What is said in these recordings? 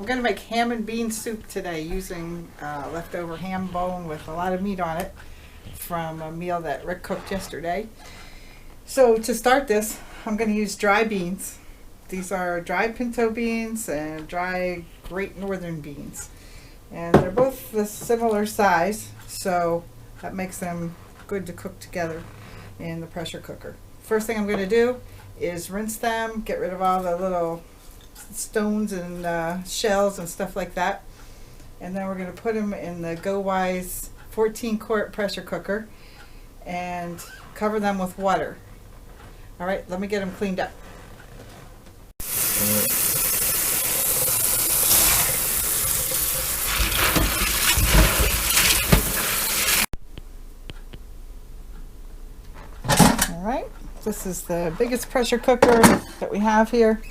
I'm going to make ham and bean soup today using leftover ham bone with a lot of meat on it from a meal that Rick cooked yesterday. So to start this, I'm going to use dry beans. These are dry pinto beans and dry Great Northern beans. And they're both the similar size, so that makes them good to cook together in the pressure cooker. First thing I'm going to do is rinse them, get rid of all the little stones and shells and stuff like that. And then we're going to put them in the GoWise 14 quart pressure cooker and cover them with water. All right, let me get them cleaned up. All right, this is the biggest pressure cooker that we have here.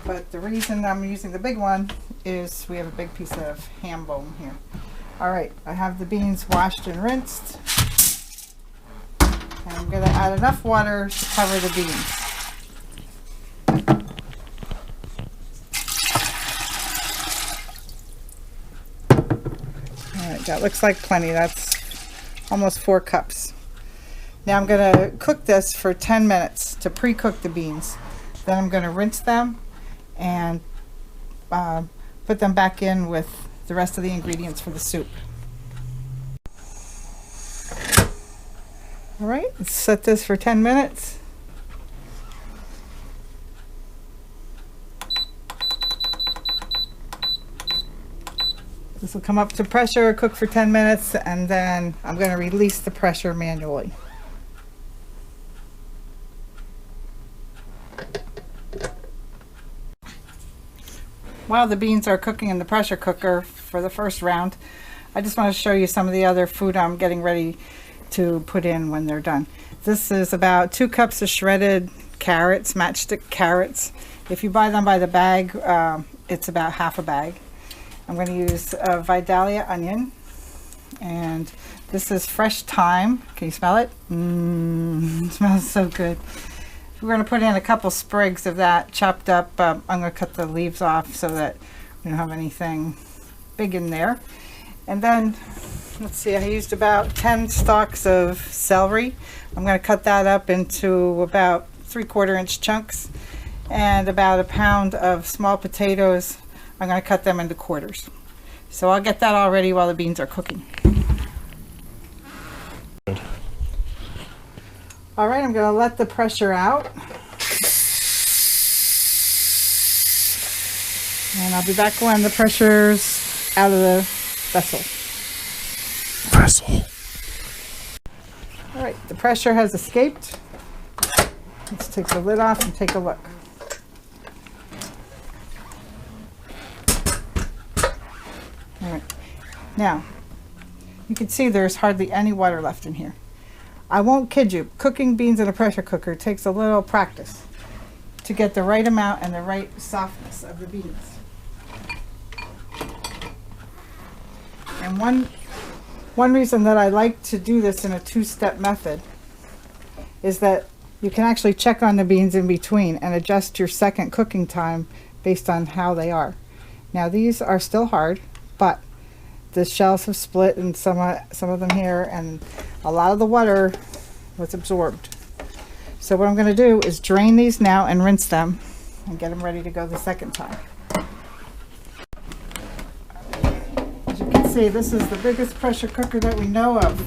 But the reason I'm using the big one is we have a big piece of ham bone here. All right, I have the beans washed and rinsed. And I'm going to add enough water to cover the beans. All right, that looks like plenty. That's almost 4 cups. Now I'm going to cook this for 10 minutes to pre-cook the beans. Then I'm going to rinse them and put them back in with the rest of the ingredients for the soup. All right, let's set this for 10 minutes. This will come up to pressure, cook for 10 minutes, and then I'm going to release the pressure manually. While the beans are cooking in the pressure cooker for the first round, I just want to show you some of the other food I'm getting ready to put in when they're done. This is about 2 cups of shredded carrots, matchstick carrots. If you buy them by the bag, it's about half a bag. I'm going to use a Vidalia onion, and this is fresh thyme. Can you smell it? It smells so good. We're going to put in a couple sprigs of that chopped up. I'm going to cut the leaves off so that we don't have anything big in there. And then, let's see, I used about 10 stalks of celery. I'm going to cut that up into about 3/4 inch chunks. And about a pound of small potatoes. I'm going to cut them into quarters. So I'll get that all ready while the beans are cooking. All right, I'm going to let the pressure out. And I'll be back when the pressure's out of the vessel. All right, the pressure has escaped. Let's take the lid off and take a look. All right, now you can see there's hardly any water left in here. I won't kid you, cooking beans in a pressure cooker takes a little practice to get the right amount and the right softness of the beans. And one reason that I like to do this in a 2-step method is that you can actually check on the beans in between and adjust your second cooking time based on how they are. Now these are still hard, but the shells have split in some of them here, and a lot of the water was absorbed. So what I'm going to do is drain these now and rinse them and get them ready to go the second time. As you can see, this is the biggest pressure cooker that we know of,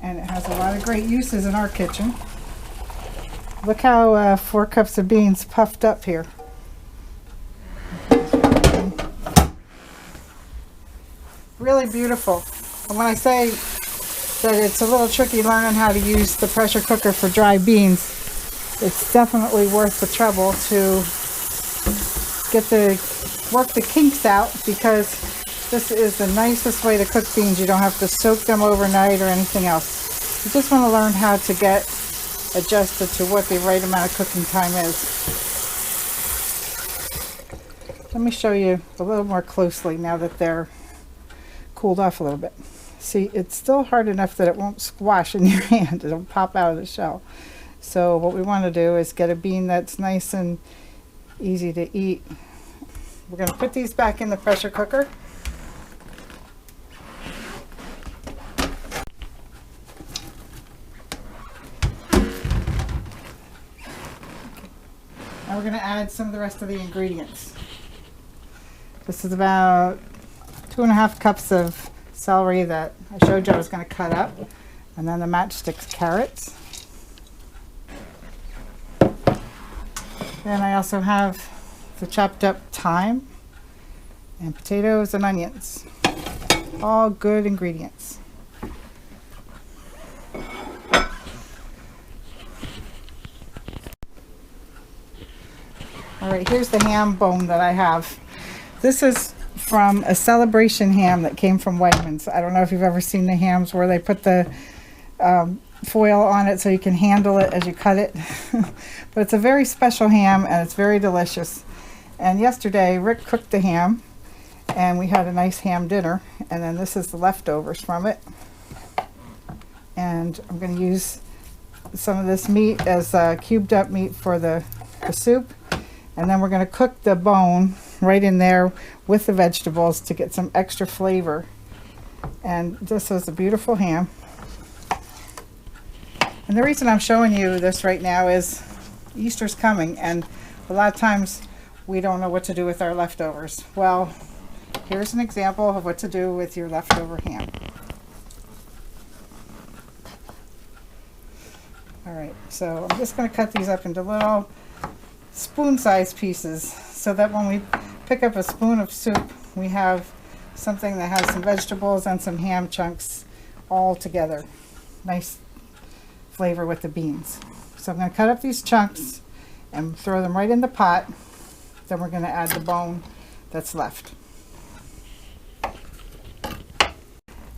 and it has a lot of great uses in our kitchen. Look how 4 cups of beans puffed up here. Really beautiful. And when I say that it's a little tricky learning how to use the pressure cooker for dry beans, it's definitely worth the trouble to work the kinks out, because this is the nicest way to cook beans. You don't have to soak them overnight or anything else. You just want to learn how to get adjusted to what the right amount of cooking time is. Let me show you a little more closely now that they're cooled off a little bit. See, it's still hard enough that it won't squash in your hand. It'll pop out of the shell. So what we want to do is get a bean that's nice and easy to eat We're going to put these back in the pressure cooker. Now we're going to add some of the rest of the ingredients. This is about 2.5 cups of celery that I showed you I was going to cut up, and then the matchsticks carrots. Then I also have the chopped up thyme and potatoes and onions. All good ingredients. All right, here's the ham bone that I have. This is from a Celebration ham that came from Wegmans. I don't know if you've ever seen the hams where they put the foil on it so you can handle it as you cut it. But it's a very special ham and it's very delicious. And yesterday Rick cooked the ham and we had a nice ham dinner, and then this is the leftovers from it. And I'm going to use some of this meat as cubed up meat for the soup, and then we're going to cook the bone right in there with the vegetables to get some extra flavor. And this was a beautiful ham. And the reason I'm showing you this right now is Easter's coming, and a lot of times we don't know what to do with our leftovers. Well, here's an example of what to do with your leftover ham. Alright, so I'm just going to cut these up into little spoon-sized pieces so that when we pick up a spoon of soup, we have something that has some vegetables and some ham chunks all together. Nice flavor with the beans. So I'm going to cut up these chunks and throw them right in the pot. Then we're going to add the bone that's left.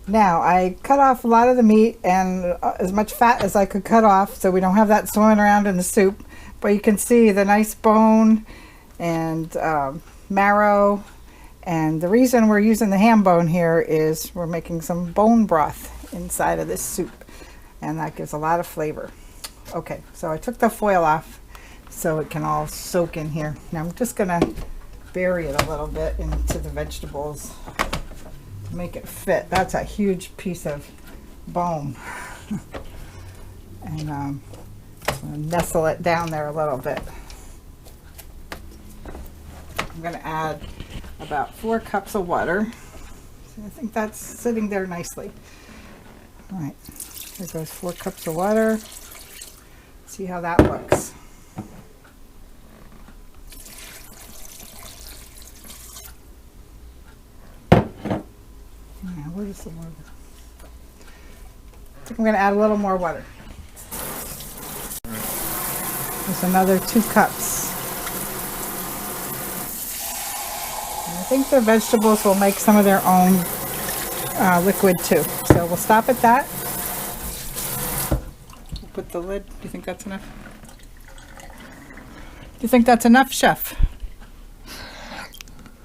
Now, I cut off a lot of the meat and as much fat as I could cut off so we don't have that swimming around in the soup. But you can see the nice bone and marrow. And the reason we're using the ham bone here is we're making some bone broth inside of this soup. And that gives a lot of flavor. Okay, so I took the foil off so it can all soak in here. Now I'm just going to bury it a little bit into the vegetables to make it fit. That's a huge piece of bone. And I'm going to nestle it down there a little bit. I'm going to add about 4 cups of water. So I think that's sitting there nicely. All right, here goes 4 cups of water. See how that looks. Yeah, where's the water? I think I'm going to add a little more water. There's another 2 cups. And I think the vegetables will make some of their own liquid too. So we'll stop at that. We'll put the lid. Do you think that's enough? Do you think that's enough, Chef?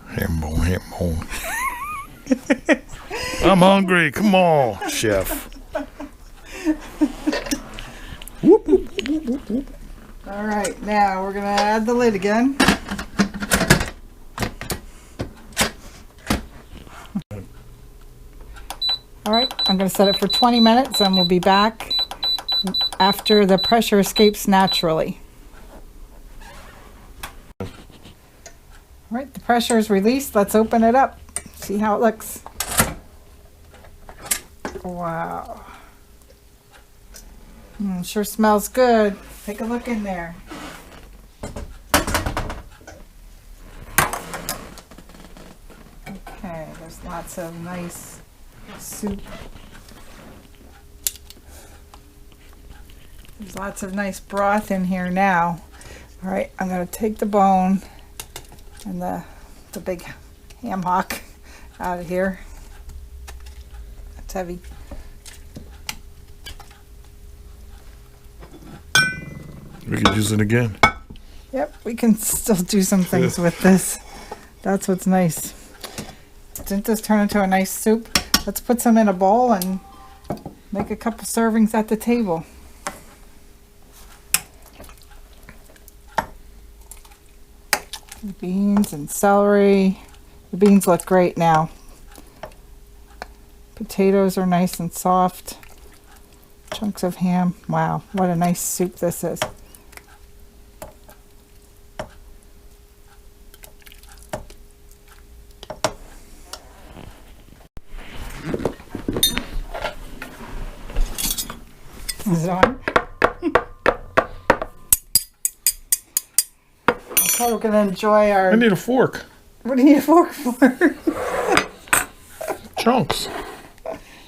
Ham bone. I'm hungry. Come on, Chef. Whoop, whoop, whoop, whoop, whoop. All right, now we're going to add the lid again. All right, I'm going to set it for 20 minutes and we'll be back after the pressure escapes naturally. All right, the pressure is released. Let's open it up. See how it looks. Wow. Sure smells good. Take a look in there. Okay, there's lots of nice soup. There's lots of nice broth in here now. All right, I'm going to take the bone and the big ham hock out of here. That's heavy. We could use it again. Yep, we can still do some things with this. That's what's nice. Didn't this turn into a nice soup? Let's put some in a bowl and make a couple servings at the table. Beans and celery. The beans look great now. Potatoes are nice and soft. Chunks of ham. Wow, what a nice soup this is. Is it on? Okay, we're going to enjoy our... I need a fork. What do you need a fork for? Chunks.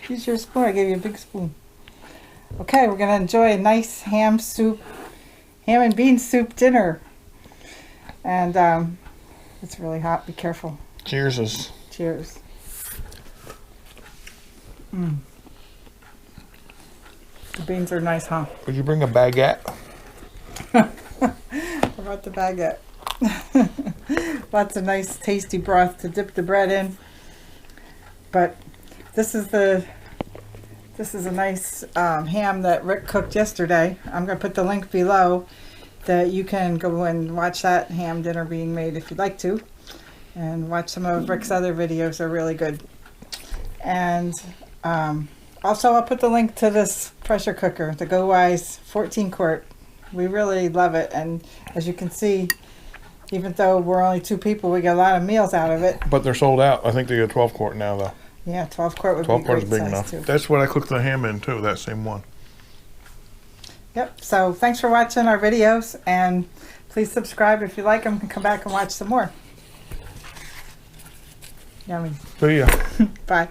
Use your spoon. I gave you a big spoon. Okay, we're going to enjoy a nice ham and bean soup dinner. And it's really hot. Be careful. Cheers. Cheers. Mm. The beans are nice, huh? Would you bring a baguette? What about the baguette? Lots of nice tasty broth to dip the bread in. But this is a nice ham that Rick cooked yesterday. I'm going to put the link below that you can go and watch that ham dinner being made if you'd like to. And watch some of Rick's other videos. They're really good. And also I'll put the link to this pressure cooker, the GoWise 14 quart. We really love it. And as you can see, even though we're only 2 people, we get a lot of meals out of it. But they're sold out. I think they get 12 quart now, though. Yeah, 12 quart would 12 be quart great is big size enough. too. That's what I cooked the ham in, too, that same one. Yep, so thanks for watching our videos, and please subscribe if you like them and come back and watch some more. Yummy. See ya. Bye.